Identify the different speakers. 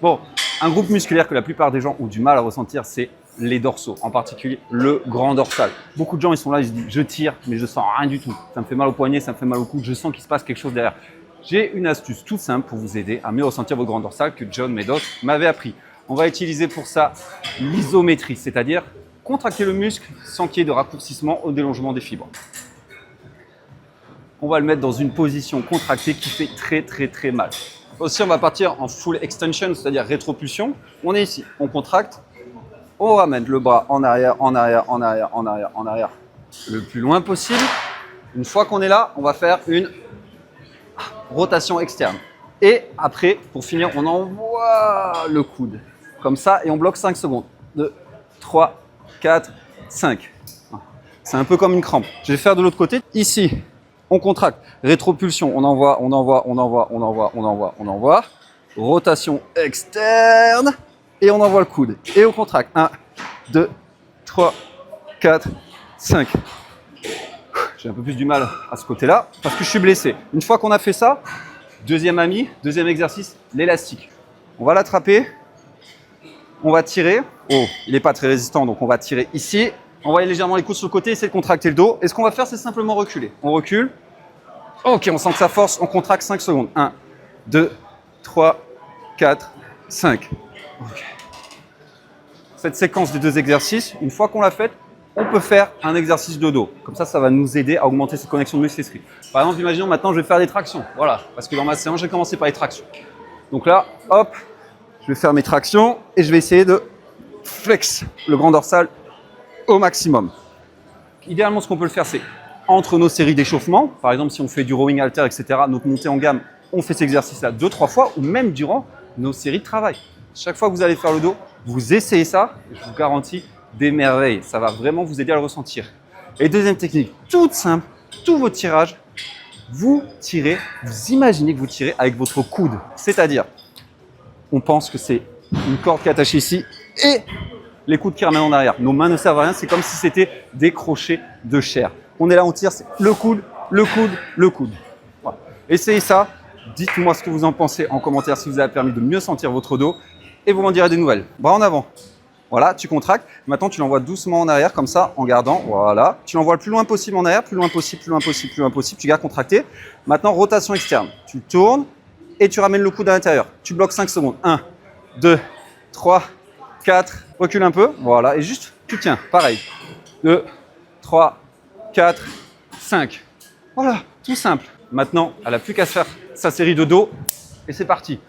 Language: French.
Speaker 1: Bon, un groupe musculaire que la plupart des gens ont du mal à ressentir, c'est les dorsaux, en particulier le grand dorsal. Beaucoup de gens, ils sont là, ils se disent, je tire, mais je sens rien du tout. Ça me fait mal au poignet, ça me fait mal au coude, je sens qu'il se passe quelque chose derrière. J'ai une astuce toute simple pour vous aider à mieux ressentir votre grand dorsal que John Meadows m'avait appris. On va utiliser pour ça l'isométrie, c'est-à-dire contracter le muscle sans qu'il y ait de raccourcissement au délongement des fibres. On va le mettre dans une position contractée qui fait très mal. Aussi, on va partir en full extension, c'est-à-dire rétropulsion. On est ici, on contracte, on ramène le bras en arrière, en arrière, en arrière, en arrière, en arrière, le plus loin possible. Une fois qu'on est là, on va faire une rotation externe. Et après, pour finir, on envoie le coude, comme ça, et on bloque 5 secondes. 2, 3, 4, 5. C'est un peu comme une crampe. Je vais faire de l'autre côté. Ici, on contracte. Rétropulsion, on envoie, on envoie, on envoie, on envoie, on envoie, on envoie. Rotation externe. Et on envoie le coude. Et on contracte. 1, 2, 3, 4, 5. J'ai un peu plus du mal à ce côté-là parce que je suis blessé. Une fois qu'on a fait ça, deuxième exercice, l'élastique. On va l'attraper. On va tirer. Oh, il n'est pas très résistant, donc on va tirer ici. Envoyer légèrement les coudes sur le côté, essayer de contracter le dos. Et ce qu'on va faire, c'est simplement reculer. On recule. Ok, on sent que ça force. On contracte 5 secondes. 1, 2, 3, 4, 5. Okay. Cette séquence des 2 exercices, une fois qu'on l'a faite, on peut faire un exercice de dos. Comme ça va nous aider à augmenter cette connexion muscle-esprit. Par exemple, imaginons maintenant, je vais faire des tractions. Voilà, parce que dans ma séance, j'ai commencé par les tractions. Donc là, hop, je vais faire mes tractions et je vais essayer de flex le grand dorsal au maximum. Idéalement, ce qu'on peut le faire, c'est entre nos séries d'échauffement. Par exemple, si on fait du rowing halter, etc., notre montée en gamme, on fait cet exercice-là 2-3 fois ou même durant nos séries de travail. Chaque fois que vous allez faire le dos, vous essayez ça, et je vous garantis des merveilles. Ça va vraiment vous aider à le ressentir. Et deuxième technique, toute simple, tous vos tirages, vous tirez, vous imaginez que vous tirez avec votre coude. C'est-à-dire, on pense que c'est une corde qui est attachée ici et les coudes qui ramènent en arrière. Nos mains ne servent à rien, c'est comme si c'était des crochets de chair. On est là, on tire, c'est le coude, le coude, le coude. Voilà. Essayez ça, dites-moi ce que vous en pensez en commentaire si vous avez permis de mieux sentir votre dos et vous m'en direz des nouvelles. Bras en avant. Voilà, tu contractes. Maintenant, tu l'envoies doucement en arrière, comme ça, en gardant. Voilà. Tu l'envoies le plus loin possible en arrière, plus loin possible, plus loin possible, plus loin possible. Tu gardes contracté. Maintenant, rotation externe. Tu tournes et tu ramènes le coude à l'intérieur. Tu bloques 5 secondes. 1, 2, 3, 4. Recule un peu. Voilà. Et juste, tu tiens. Pareil. 2, 3, 4, 5. Voilà. Tout simple. Maintenant, elle n'a plus qu'à se faire sa série de dos. Et c'est parti.